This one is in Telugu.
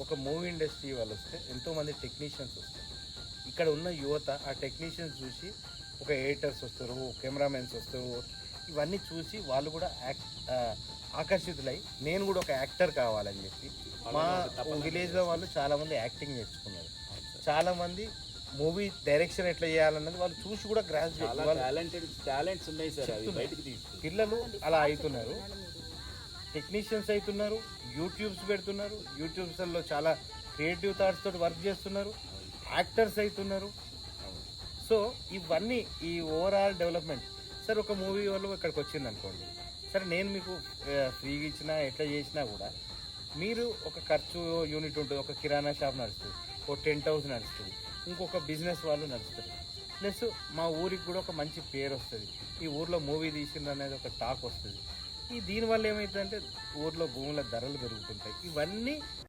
ఒక మూవీ ఇండస్ట్రీ వాళ్ళు వస్తే ఎంతోమంది టెక్నీషియన్స్ వస్తారు. ఇక్కడ ఉన్న యువత ఆ టెక్నీషియన్స్ చూసి ఒక ఎడిటర్స్ వస్తారు, కెమెరామెన్స్ వస్తారు, ఇవన్నీ చూసి వాళ్ళు కూడా ఆకర్షితులై నేను కూడా ఒక యాక్టర్ కావాలని చెప్పి మా విలేజ్లో వాళ్ళు చాలామంది యాక్టింగ్ నేర్చుకున్నారు. చాలామంది మూవీ డైరెక్షన్ ఎట్లా చేయాలన్నది వాళ్ళు చూసి కూడా టాలెంట్స్ ఉన్నాయి సార్, పిల్లలు అలా అవుతున్నారు, టెక్నీషియన్స్ అవుతున్నారు, యూట్యూబ్స్ పెడుతున్నారు, యూట్యూబ్స్లో చాలా క్రియేటివ్ థాట్స్ తోటి వర్క్ చేస్తున్నారు, యాక్టర్స్ అవుతున్నారు. సో ఇవన్నీ ఈ ఓవరాల్ డెవలప్మెంట్ సార్ ఒక మూవీ వాళ్ళు ఇక్కడికి వచ్చింది అనుకోండి, సరే నేను మీకు ఫ్రీగా ఇచ్చినా ఎట్లా చేసినా కూడా మీరు ఒక ఖర్చు యూనిట్ ఉంటుంది, ఒక కిరాణా షాప్ నడుస్తుంది, ఒక టెంట్ హౌస్ నడుస్తుంది, ఇంకొక బిజినెస్ వాళ్ళు నడుస్తారు, ప్లస్ మా ఊరికి కూడా ఒక మంచి పేరు వస్తుంది, ఈ ఊర్లో మూవీ తీసిండ్రు అనేది ఒక టాక్ వస్తుంది. దీనివల్ల ఏమవుతుందంటే ఊర్లో భూముల ధరలు పెరుగుతుంటాయి. ఇవన్నీ